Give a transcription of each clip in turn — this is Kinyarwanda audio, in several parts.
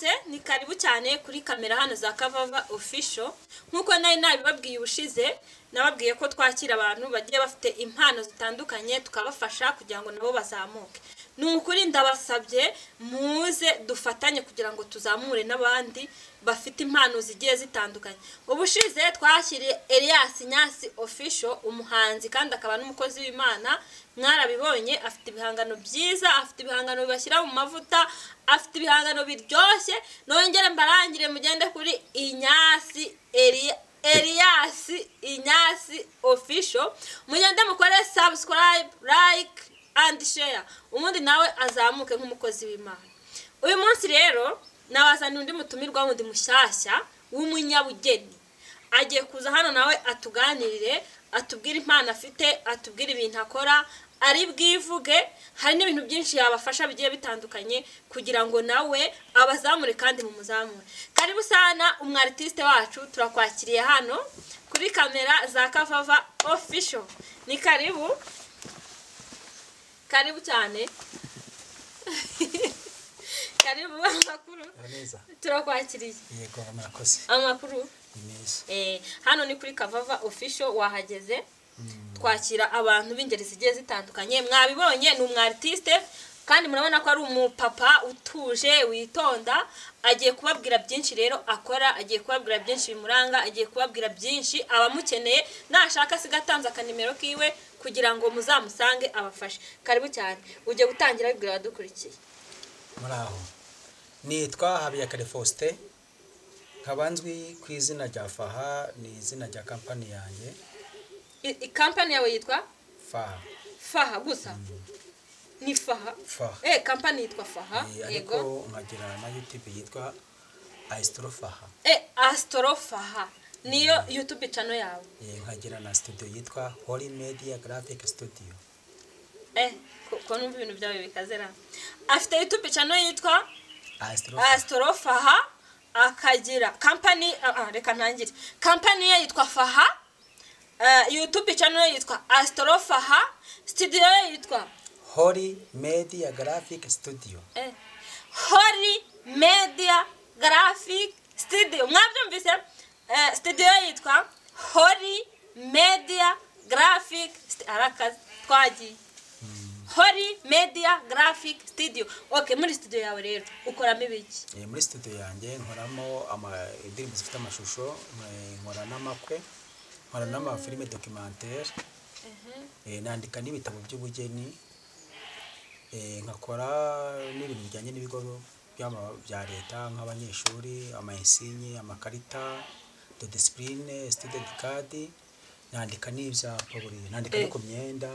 mwaramutse ni karibu cyane kuri kamera hano za Kavava official nkuko nari nabibabwiye ubushize nababwiye ko twakira abantu bagiye bafite impano zitandukanye tukabafasha kugira ngo nabo bazamuke nukuri ndabasabye muze dufatanye kugira ngo tuzamure nabandi bafite impano zigiye zitandukanye ubushize twashyiriye Elias Nyasi official umuhanzi kandi akaba n'umukozi w'Imana mwarabibonye afite ibihangano byiza afite ibihangano bibashyira mu mavuta afite ibihangano biryoshye nongere mbarangire mugende kuri Inyasi Elias Inyasi official mugende mukore subscribe like and share umundi nawe azamuke nk'umukozi w'Imana uyu munsi rero nawazana undi mutumirwa wundi mushyashya w'umunyabugeni agiye kuza hano nawe atuganirire atubwira impano afite atubwira ibintu akora ari bwivuge hari n'ibintu byinshi yabafasha bigiye bitandukanye kugira ngo nawe abazamure kandi mu muzamure karibu sana umwartiste wacu turakwakiriye hano kuri kamera za Kavava official ni karibu cyane karibu amakuru neza turakwakiriye yego murakoze amakuru neza hano ni kuri Kavava official wahageze twakira abantu b'ingeri zigiye zitandukanye mwabibonye ni umwartiste kandi murabona ko ari umupapa utuje witonda agiye kubabwira byinshi rero akora agiye kubabwira byinshi bimuranga agiye kubabwira byinshi abamukeneye nashaka sigatanza akanimero kiwe kugira ngo muzamusange abafashe karibu cyane uje gutangira bibwira abadukurikiye muraho nitwa Habiyakare Faustin kabanzwi ku izina rya Faha ni izina rya company yanjye company yawe yitwa Faha gusa ni Faha company yitwa Faha yego nkagira na YouTube yitwa Astro Faha Astro Faha niyo YouTube channel yawe nkagira na studio yitwa Holy Media Graphic Studio ko numva ibintu byawe bikazera afite YouTube channel yitwa Astro Faha akagira company reka ntangire company ye yitwa Faha YouTube channel yitwa Astro Faha studio ye yitwa Holy Media Graphic Studio Holy Media Graphic Studio mwabyumvise studio yitwa Holy Media Graphic arakazi twagiye Holy Media Graphic Studio okay muri studio yawe rero ukoramo ibiki muri studio yanjye nkoramo indirimbo zifite amashusho nkora n'amakwe nkora n'amafilime documentaire nandika n'ibitabo by'ubugeni nkakora n'ibintu bijyanye n'ibigo bya leta nk'abanyeshuri amainsigne amakarita de discipline student card nandika n'ibyapa buri nandika no ku myenda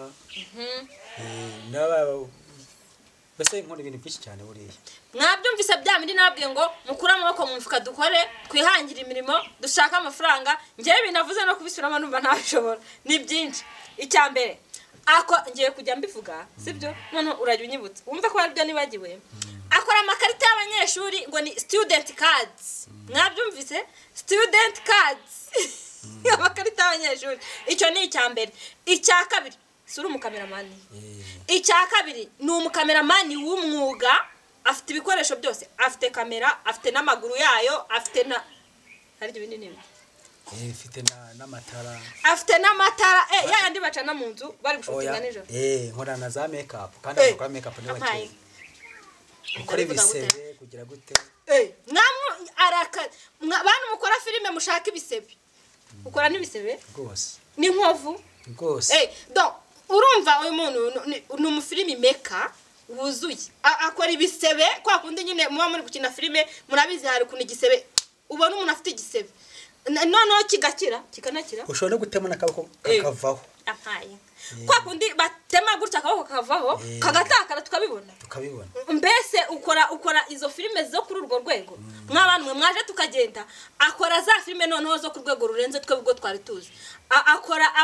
bese nkora ibintu byinshi cyane buriya mwabyumvise bya mindi nababwiye ngo mukura amaboko mu mufuka dukore twihangira imirimo dushaka amafaranga ngiye binavuze no kubisubiramo numva ntabishobora ni byinshi icyambere ako ngiye kujya mbivuga sibyo none urajya unyibutsa wumva ko ari byo nibagiwe akora amakarita y'abanyeshuri ngo ni student cards mwabyumvise student cards amakarita y'abanyeshuri icyo ni icyambere icya kabiri suri umukameramani icya kabiri ni umukameramani w'umwuga afite ibikoresho byose afite kamera afite n'amaguru yayo afite na hari ibindi n'ibindi ifite n'amatara afite n'amatara yandi bacana mu nzu bari gushutinga nijoro nkora na za makeup kandi akora makeup ni bake ukora ibisebe kugira gute namwe araka bantu mukora filime mushaka ibisebe ukora n'ibisebe rwose ni nkovu rwose donc urumva uyu muntu ni umufilimi maker wuzuye akora ibisebe kwa kundi nyine muba muri gukina filime murabizi hari kuntu igisebe ubona umuntu afite igisebe noneho kikanakira ushobora gutema n'akaboko kakavaho kwa kundi batema gutya akaboko kakavaho kagatakara tukabibona mbese ukora izo filime zo kuri urwo rwego mw'abantu mwe mwaje tukagenda akora za filime noneho zo ku rwego rurenze twebwe twari tuzi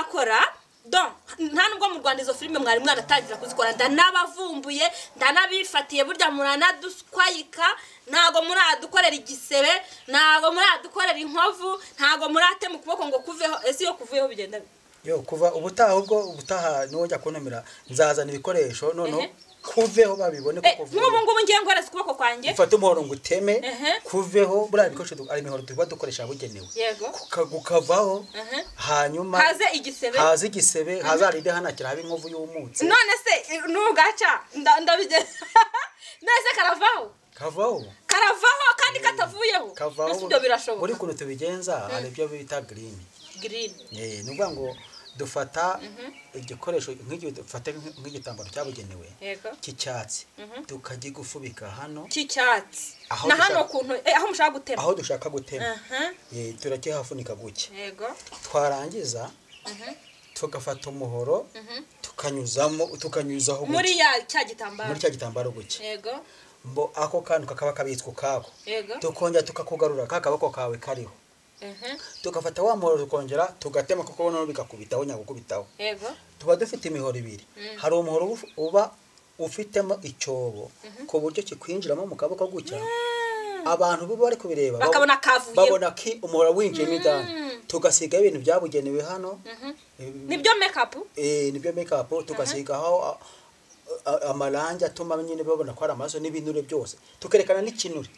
akora donc nta nubwo mu Rwanda izo filime mwari mwanatangira kuzikora ndanabavumbuye ndanabifatiye burya muranaduskwayika ntago muradukorera igisebe ntago muradukorera inkovu ntago murate mu kuboko ngo kuveho ese yo kuveho bigenda yo kuva ubutaha ubwo ubutaha niwo njya kuntumira nzazana ibikoresho noneho kuveho babibone ko kuvuye nk'ubu ngubu ngiye ngoreza ukuboko kwanjye ufate umuhoro ngo uteme kuveho buriya bikoresho ari imihoro tuba dukoresha bugenewe kukavaho hanyuma haze igisebe hazaride hanakira habe inkovu y'umutse none se nugaca ndabige nese karavaho kandi katavuyeho ibyo birashoboka buri kuntu tubigenza hari ibyo bita green nuvuga ngo dufata igikoresho dufate nk'igitambaro cyabugenewe cy'icyatsi tukagigufubika hano cy'icyatsi na hano kuntu aho mushaka gutema aho dushaka gutema turakihafunika guke twarangiza tugafata umuhoro tukanyuzaho muri cya gitambaro guke mbo ako kantu kakaba kabitswe kako tukongera tukakugarura kakabako kawe kariho tukafata wa muhoro tukongera tugatema kuko noneho bigakubitaho nyagukubitaho tuba dufite imihoro ibiri hari umuhoro uba ufitemo icyobo ku buryo kikwinjiramo mu kaboko gutya abantu bo bari kubireba babona ki umuhoro winjiyemo indani tugasiga ibintu byabugenewe hano nibyo make up tugasigaho amarangi atuma nyine babona ko ari amaraso n'ibinure byose tukerekana n'ikinure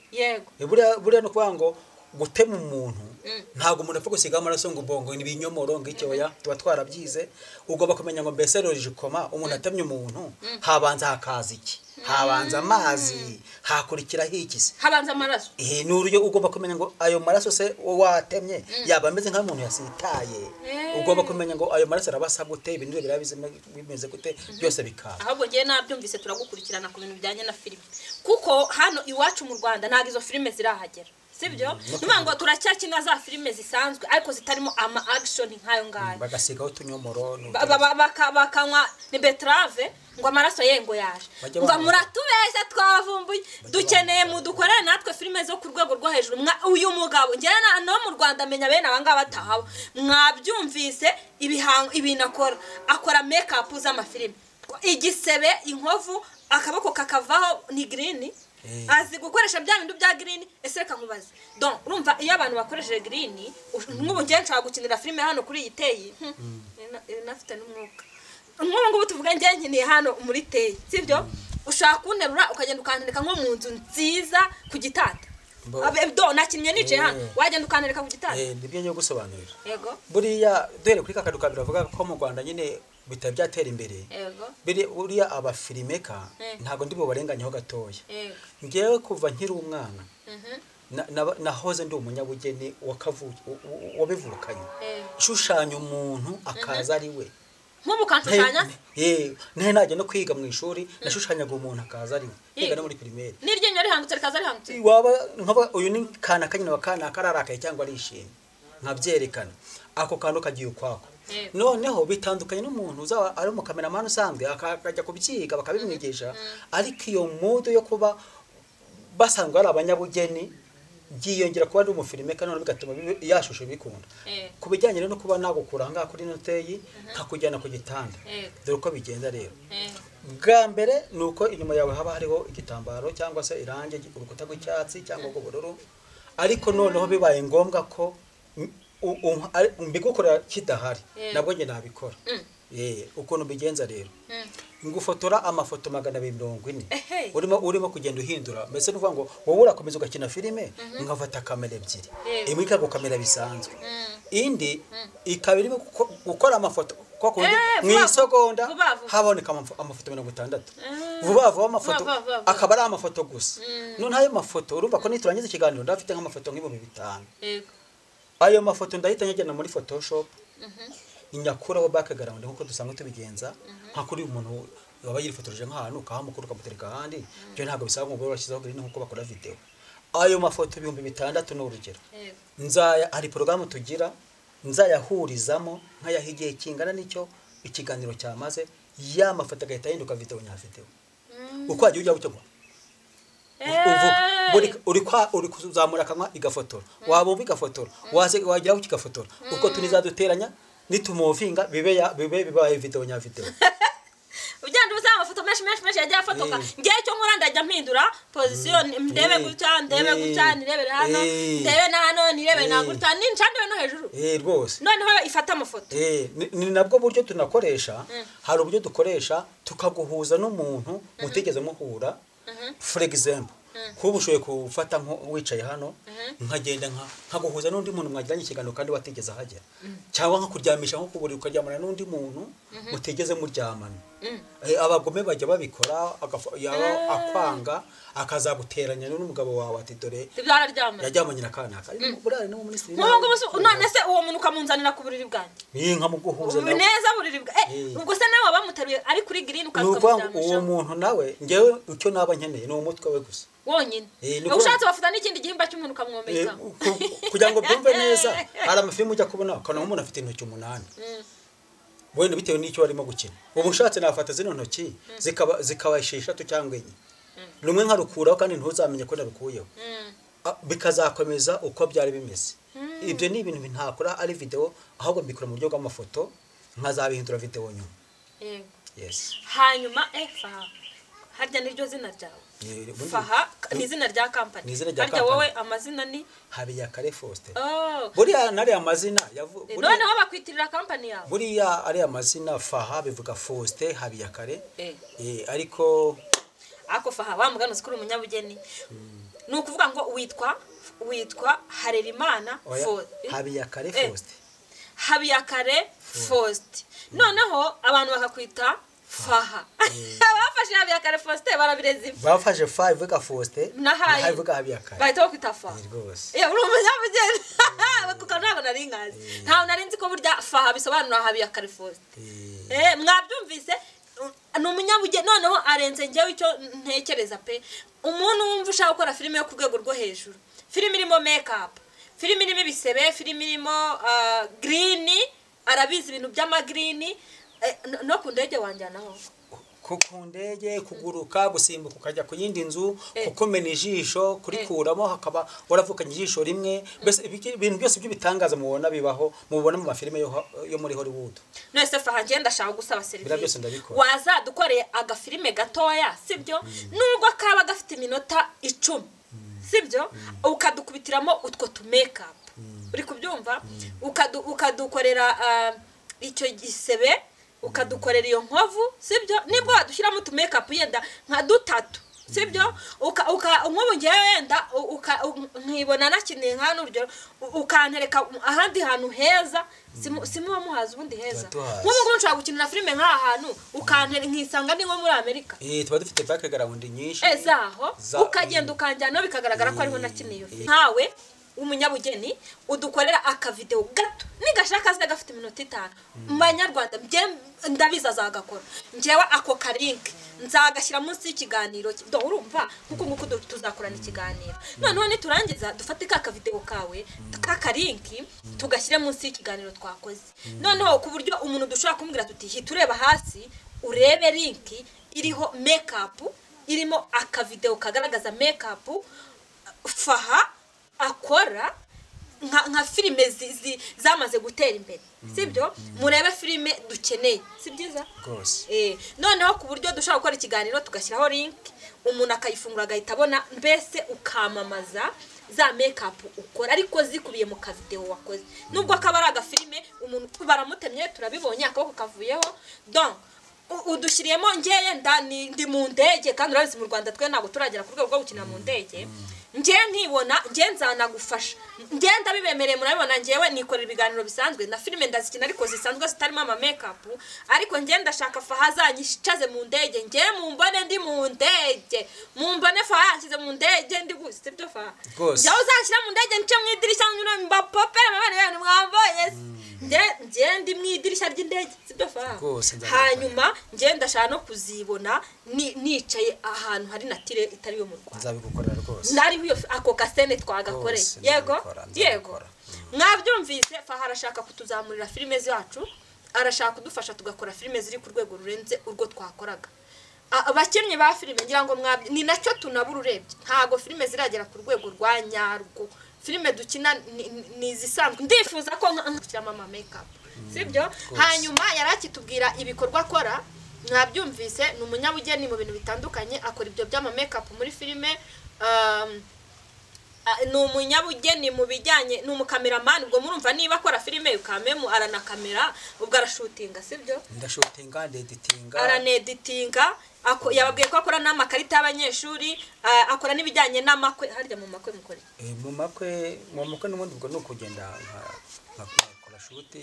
buriya no kuvuga ngo gutema umuntu ntago umuntu apfa gusiga amaraso ngo bongo ni binyomoro ngicyoya tuba twarabyize ugomba kumenya ngo mbese rojikoma umuntu atemye umuntu habanza hakaza iki habanza amazi hakurikiraho ikisi habanza amaraso n'uryo ugomba kumenya ngo ayo maraso se watemye yaba ameze nk'umuntu yasitaye ugomba kumenya ngo ayo maraso arabasa gute ibintu birabize bimeze gute byose bikaba ahubwo ngiye nabyumvise turagukurikirana ku bintu bijyanye na filime kuko hano iwacu mu Rwanda ntago izo filime zirahagera sibyo numa ngo turacyakina za filime zisanzwe ariko zitarimo ama action nkayo ngayo bagasigaho tunyomoro bakanywa ni betrave ngo amaraso yengo yaje ngo muratubeshya twavumbuye dukeneye mu dukorere natwe filime zo ku rwego rwo hejuru uyu mugabo ngena no mu Rwanda menya bene abangaba batahawe mwabyumvise ibintu akora make up z'amafilime igisebe inkovu akaboko kakavaho ni green azi gukoresha bya bintu bya green ese reka nkubaze donc urumva iyo abantu bakoresheje green nk'ubu ngiye nshaka gukinira filime hano kuri iteyi nafite n'umwuka nk'ubu tuvuga ngiye nkiniye hano muri teyi sibyo ushaka kunterura ukagenda ukandika nko mu nzu nziza ku gitanda do nakinye nice hano wagenda ukandika ku gitanda nibyo ngiye gusobanurira buriya duhere kuri kakaduka biravuga ko mu Rwanda nyine bitari byatera imbere buriya abafilmeka ntago ndibo barenganyeho gatoya ngewe kuva nkiri umwana nahoze ndi umunyabugeni wabivukanye shushanya umuntu akaza ari we nk'ubu kanshushanya najya no kwiga mu ishuri nashushanyaga umuntu akaza ari we yiga no muri primaire niryenyo rihangutse rikaza rihangutse waba nkaba uyu ni kana kanyina wakana kararakaye cyangwa arishimye nkabyerekana ako kantu kagiye ukwako noneho bitandukanye n'umuntu uzaba ari mu cameraman usanzwe akajya kubyiga bakabimwigisha ariko iyo modo yo kuba basanzwe ari abanyabugeni giyongera kuba ari umufilmeka none bigatuma yashusho bikunda kubijyanye no kuba nagukuranga kuri noteyi nkakujyana ku gitanda dore uko bigenda rero bwa mbere nuko inyuma yawe haba hariho igitambaro cyangwa se irange urukuta rw'icyatsi cyangwa ubururu ariko noneho bibaye ngombwa ko mbigukorera kidahari nabwo nge nabikora ukuntu bigenza rero ngufotora amafoto 240 urimo kugenda uhindura mbese nuvuga ngo wowe urakomeza ugakina filime ngafata kamera ebyiri imwe ikagukamera bisanzwe indi ikabiri gukora amafoto kwa kundi mwisogonda haboneka amafoto 60 vuba amafoto akaba ari amafoto gusa none ayo mafoto urumva ko niturangiza ikiganiro ndafite nk'amafoto nk'ibihumbi 5 ayo mafoto ndahita nyajyana muri Photoshop inyakuraho background nkuko dusanzwe tubigenza nka kuri umuntu waba yirifotoreje nk'ahantu kahamukuru kamutereka handi byo ntago bisaba ngo bashyizeho green nkuko bakora video ayo mafoto 600 n'urugero nzaya ari program tugira nzayahurizamo nkayahigiye kingana nicyo ikiganiro cyamaze ya mafoto agahita yinduka video nyafite uko agiye ujya gucyo uri kuzamura kanwa igafotora wabumva igafotora wagira ku kigafotora uko tunizaduteranya nitumuvinga bibaye video nya video ujyanda uza amafoto amafoto menshi yagiye afotoka ngiye cyo nkora ndajya mpindura position ndebe gutya nirebere hano ndebe na hano nirebe na gutya nincandewe no hejuru rwose noneho ifata amafoto ni nabwo buryo tunakoresha hari uburyo dukoresha tukaguhuza n'umuntu mutigeze muhura for example kuba ushoboye kufata nko wicaye hano nkagenda nkaguhuza n'undi muntu mwagiranye ikiganiro kandi watigeze ahagera cyangwa nka kuryamisha nko kuburi ukaryamana n'undi muntu mutigeze muryamana abagome bajya babikora akwanga akazaguteranya n'umugabo wawe ati dore yaryamanye nakanaka burare no muri ministry none se uwo muntu kamunzanira ku buriri bwanjye nkamuguhuza neza buriri ubwo se nawe bamuteruye ari kuri green ukamuryamisha uwo muntu nawe ngewe icyo naba nkeneye ni umutwe we gusa wonyine ushatse bafuta n'ikindi gihimba cy'umuntu kamwomeka kugira ngo byumve neza hari amafilmu ujya kubona ukana umuntu afite intoki 8 wenda bitewe n'icyo warimo gukina ubu ushatse nafata zino ntoki zikabashisha cyangwa enye rumwe nkarukuraho kandi ntuzamenye ko narukuyeho bikazakomeza uko byari bimeze ibyo ni ibintu bintakora ari video ahubwo mbikora mu buryo bw'amafoto nkazabihindura video nyuma yes hanyuma harya niryo zina ryawe Faha ni izina rya company harya wowe amazina ni Habiyakare Faustin buriya nari amazina noneho bakwitirira company yawe buriya ari amazina Faha bivuga Faustin Habiyakare ariko Faha wamugana sikuru umunyabugeni nukuvuga ngo witwa Harerimana Habiyakare Faustin Habiyakare Faustin noneho abantu bakakwita Faha bafashe Habiyakare Faustin barabirezi bafashe Faha ivuga Faustin nahaye ivuga Habiyakare bahita bakwita Faha uri umunyabugeni kuko ntabwo nari nkazi ntawe nari nzi ko burya Faha bisobanura Habiyakare Faustin mwabyumvise ni umunyabugeni noneho arenze ngewe icyo ntekereza pe umuntu wumva ushaka gukora filime yo ku rwego rwo hejuru filime irimo make up filime irimo ibisebe filime irimo green arabizi ibintu by'amagreen no ku ndege wanjyanaho ku ndege kuguruka gusimbuka ukajya ku yindi nzu kukomena ijisho kurikuramo hakaba waravukanye ijisho rimwe bese ibintu byose by'ubitangaza mubona bibaho mubona mu mafilime yo muri Hollywood nese Faha ngenda shaka gusaba service waza dukoreye agafilime gatoya sibyo nubwo kaba gafite iminota 10 sibyo ukadukubitiramo utwo to make up uri kubyumva ukadukorera icyo gisebe ukadukorera iyo nkovu sibyo nibwo wadushyiramo tu make up yenda nka 3 sibyo nkobu ngiye wenda nkibona nakine nka n'urugero ukantereka ahandi hantu heza simuba muhaza ubundi heza nk'ubu nshaka gukinira filime nk'aha hantu ukantera nkisanga ni nko muri Amerika tuba dufite background nyinshi zaho ukagenda ukanjyana bikagaragara ko ariho nakiniye nkawe umunyabugeni udukorera aka video gato nigashaka ze gafite iminota 5 manyarwanda ndabiza zagakora njewe ako karink nzagashyira munsi y'ikiganiro do urumva kuko tuzakorana ikiganiro noneho niturangiza dufate ka video kawe kakarinki tugashyire munsi y'ikiganiro twakoze noneho ku buryo umuntu dushaka kumbwira tuti tureba hasi urebe linki iriho make up irimo aka video kagaragaza make up Faha akora nka filime zamaze gutera imbere sibyo murebe filime dukeneye sibyiza noneho ku buryo dushaka gukora ikiganiro tugashyiraho link umuntu akayifungura agahita abona mbese ukamamaza za make up ukora ariko zikubiye mu ka video wakoze nubwo akaba ari agafilime umuntu baramutemye turabibonye akaboko kavuyeho donc udushyiriyemo ngeye ndi mu ndege kandi urabizi mu Rwanda twe ntabwo turagera ku rwego rwo gukina mu ndege nje nkibona nje nzanagufasha nje ndabibemereye murabibona njewe nikorera ibiganiro bisanzwe na filime ndazikina ariko zisanzwe zitarimo ama make up ariko nje ndashaka Faha zanyishaze mu ndege nje mumbone ndi mu ndege mumbone Faha yanshyize mu ndege ndi gusa byo Faha nje uzashyira mu ndege nce mu idirishya nyura mbapopera abana mwamboye nje ndi mu idirishya ry'indege sibyo Faha hanyuma nje ndashaka no kuzibona nicaye ahantu hari natire itari yo mu Rwanda nzabigukorera rwose nari ako kasene twagakoreye yego mwabyumvise Faha arashaka kutuzamurira filime zacu arashaka kudufasha tugakora filime ziri ku rwego rurenze urwo twakoraga abakinnyi ba filime ngira ngo ni nacyo tunabura urebye ntago filime ziragera ku rwego rwa nyarwo filime dukina ni zisanzwe ndifuza ko nk'ama make up sibyo hanyuma yarakitubwira ibikorwa akora mwabyumvise ni umunyabugeni mu bintu bitandukanye akora ibyo by'ama makeup muri filime ni umunyabugeni mu bijyanye ni umukameraman ubwo murumva niba akora filime ukamemu aranakamera ubwo arashutinga sibyo ndashutinga ndeditinga araneditinga yababwiye ko akora n'amakarita y'abanyeshuri akora n'ibijyanye n'amakwe harya mu makwe mukore mu makwe n'ubundi ubwo ni ukugenda nkakora shuti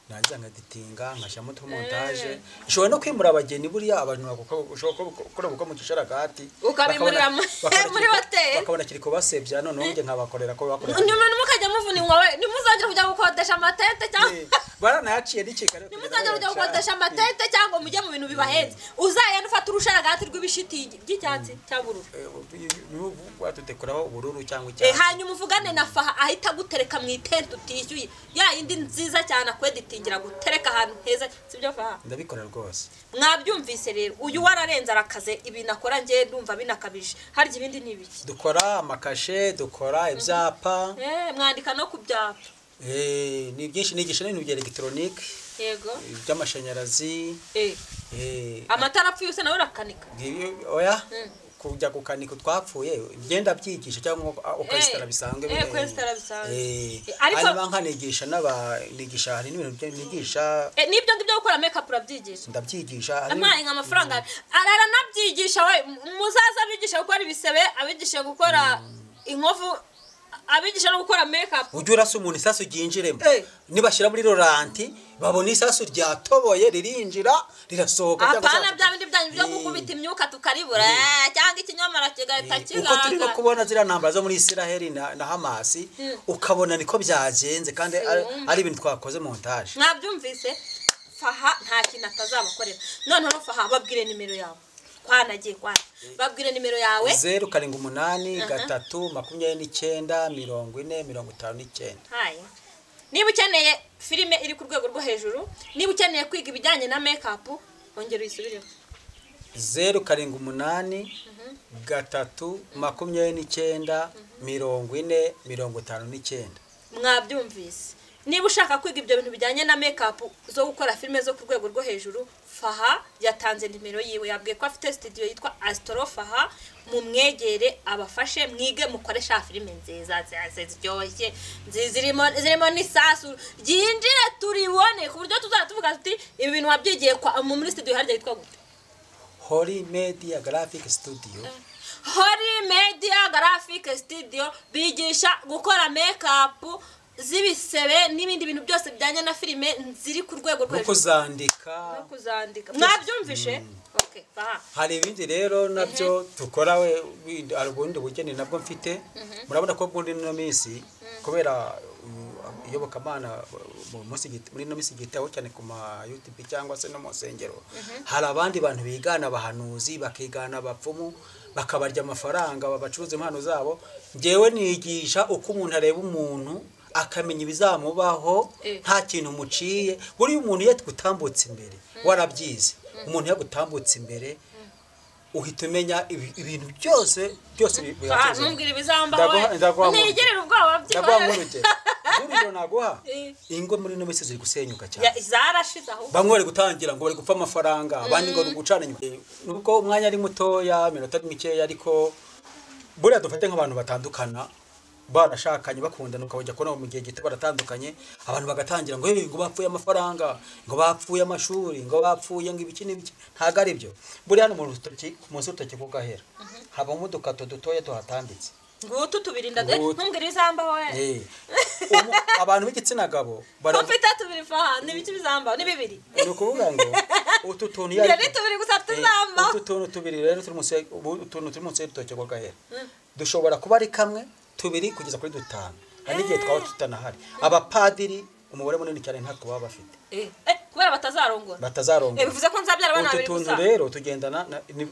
nanjye nkaditinga nkashyiramo montage ishobora no kwimura abageni buriya abantu ushobora gukora ubukwe mu gisharagati ukabimurira muri hoteli bakabona kiri kubasebya noneho njye nkabakorera ko bakorera nyuma mukajya muvuninwa we nimuzongera kujya gukodesha amatente cyangwa baranayaciye n'ikikare nimuzongera kujya gukodesha amatente cyangwa mujye mu bintu bibahenze uzayana ufata urusharagati rw'ibishiti by'icyatsi cyangwa ubururu watutekuraho ubururu cyangwa icyatsi hanyuma uvugane na Faha ahita gutereka mu itente utishyuye ya indi nziza cyane akweditingira gutereka ahantu heza sibyo Faha ndabikora rwose mwabyumvise rero uyu wararenze arakaze ibintu akora ngiye ndumva binakabije harya ibindi nibiki dukora amakashe dukora ibyapa mwandika no ku byapa ni byinshi nigisha n'ibintu bya electronic yego by'amashanyarazi amatara apfuye use nawe urakanika oya kujya gukanika twapfuye igenda byigisha cyangwa ukayistara bisanzwe kwestara bisanzwe ariko nkanigisha n'abanigisha hari n'ibintu nigisha nibyo ngibyo gukora makeup urabyigisha ndabyigisha amaye nk'amafaranga arara nabyigisha we muzaza abigisha gukora ibisebe abigisha gukora inkovu abigisha no gukora makeup ujye urasa umuntu isasu ryinjiremo nibashyira muri roranti babona isasu ryatoboye ririnjira rirasohoka cyangwa apana bya bindi byanyu byo gukubita imyuka tukaribura cyangwa ikinyomara kigahita kigaga uko turi no kubona zira ntambara zo muri Israel na Hamas ukabona niko byagenze kandi ari ibintu twakoze montage mwabyumvise Faha nta kintu atazabakorera noneho Faha babwire nimero yawe kwanagiye kwa babwire nimero yawe 078 329 40 hayo niba ukeneye filime iri ku rwego rwo hejuru niba ukeneye kwiga ibijyanye na makeup ongera uyisubireho 078 329 40 mwabyumvise niba ushaka kwiga ibyo bintu bijyanye na makeup zo gukora filime zo ku rwego rwo hejuru Faha yatanze nimero yiwe yabwiye ko afite studio yitwa Astro Faha mumwegere abafashe mwige mukoresha filime nziza ziryoshye zirimo n'isasu ryinjire turibone ku buryo tuzatuvuga tuti ibi bintu wabyigiye kwa muri studio harya yitwa gute Holy Media Graphic Studio Holy Media Graphic Studio bigisha gukora makeup zibisebe n'ibindi bintu byose bijyanye na filime ziri ku rwego rwo kuzandika mwabyumvishe okay hari ibindi rero nabyo tukora we ubundi bugeni nabwo mfite murabona ko bundi no minsi kubera iyobokamana muri no minsi gitaho cyane ku ma YouTube cyangwa se no mu nsengero hari abandi bantu bigana abahanuzi bakigana abapfumu bakabarya amafaranga babacuruza impano zabo ngewe nigisha uko umuntu areba umuntu akamenya ibizamubaho nta kintu muciye buri umuntu yatgutambutse imbere warabyize umuntu yagutambutse imbere uhita umenya ibintu byose ntumbwire ibizambaho ntigerere ubwoba by'ibyo naguha ingo muri no misi ziri gusenyuka cyane zarashize aho bamwe bari gutangira ngo bari gupfa amafaranga abandi ngo gucana nyuma nubwo umwanya ari mutoya minota mikeya ariko buriya dufate nk'abantu batandukana barashakanye bakundana ukabajya kubona mu gihe gito baratandukanye abantu bagatangira ngo ngo bapfuye amafaranga ngo bapfuye amashuri ngo bapfuye ngo ibiki n'ibiki ntago ari byo buriya hano mu rutoki kugahera habamo udukato dutoya tuhatambitse ngutu tubirinda ntumbwire izambaho we abantu b'igitsina gabo bafite tubiri Faha n'ibiki bizambaho ni bibiri ni ukuvuga ngo utu tuntu yari tubiri gusa tuzambaho utu tuntu tubiri rero turi munsi y'urutoki kugahera dushobora kuba ari kamwe tubiri kugeza kuri dutanu hari igihe twaba tutanahari abapadiri umubare munini cyane ntabwo baba bafite kubera batazarongora bivuze ko nzabyara abana babiri gusa rero tugendana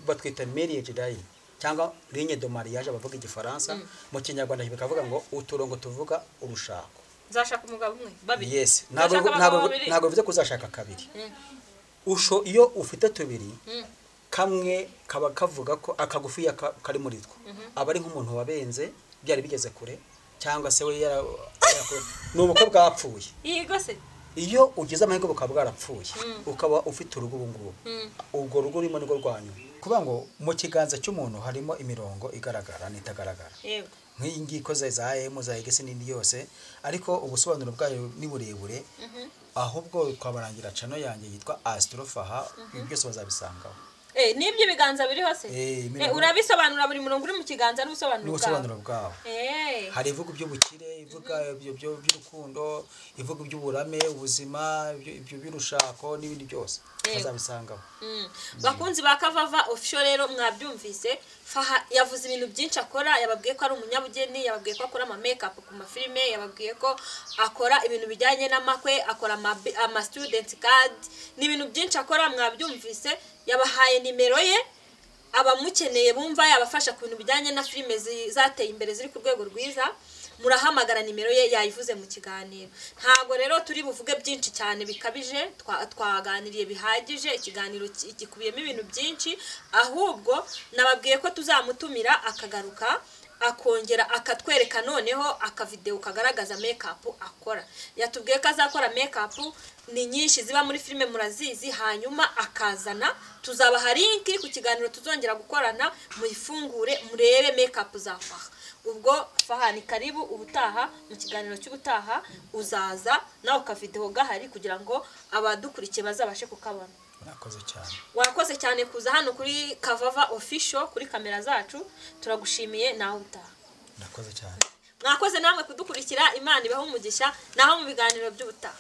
batwita marriage day cyangwa ligne de mariage bavuga igifaransa mu kinyarwanda bikavuga ngo uturongo tuvuga urushako nzashaka umugabo umwe babiri yes ntabwo bivuze kuzashaka kabiri iyo ufite tubiri kamwe kaba kavuga ko akagufiya kari muri two aba ari nk'umuntu wabenze byari bigeze kure cyangwa se we ni ubukwe bwapfuye yego se iyo ugize amahirwe bukaba bwarapfuye ukaba ufite urugo ubu ngubu ubwo rugo urimo nirwo rwanyu kuvuga ngo mu kiganza cy'umuntu harimo imirongo igaragara n'itagaragara nk'iyi ngiyi ikoze za emu za egesi n'indi yose ariko ubusobanuro bwayo ni burebure ahubwo twabarangira cano yanjye yitwa Astrofaha ibi byose bazabisangaho nibyo ibiganza biri hose urabisobanura buri murongo uri mu kiganza n'ubusobanuro bwawo hari ivuga by'ubukire ivuga by'urukundo ivuga by'uburame ubuzima ibyo by'urushako n'ibindi byose bazabisangaho bakunzi ba Kavava Official rero mwabyumvise Faha yavuze ibintu byinshi akora yababwiye ko ari umunyabugeni yababwiye ko akora ama makeup ku mafilime yababwiye ko akora ibintu bijyanye n'amakwe akora ama student card n'ibintu byinshi akora mwabyumvise yabahaye nimero ye abamukeneye bumva yabafasha ku bintu bijyanye na filime zateye imbere ziri ku rwego rwiza murahamagara nimero ye yayivuze mu kiganiro ntago rero turi buvuge byinshi cyane bikabije twaganiriye bihagije ikiganiro gikubiyemo ibintu byinshi ahubwo nababwiye ko tuzamutumira akagaruka akongera akatwereka noneho akavideo kagaragaza makeup akora yatubwiye ko azakora makeup ni nyinshi ziba muri filime murazizi hanyuma akazana tuzabaha link ku kiganiro tuzongera gukorana muyifungure murebe makeup za Faha ubwo Faha ni karibu ubutaha mu kiganiro cy'ubutaha uzaza nawe ukavideo gahari kugira ngo abadukurikiye bazabashe kukabona wakoze cyane kuza hano kuri Kavava Official kuri kamera zacu turagushimiye nawe utaha nakoze cyane mwakoze namwe kudukurikira Imana ibaho umugisha naho mu biganiro by'ubutaha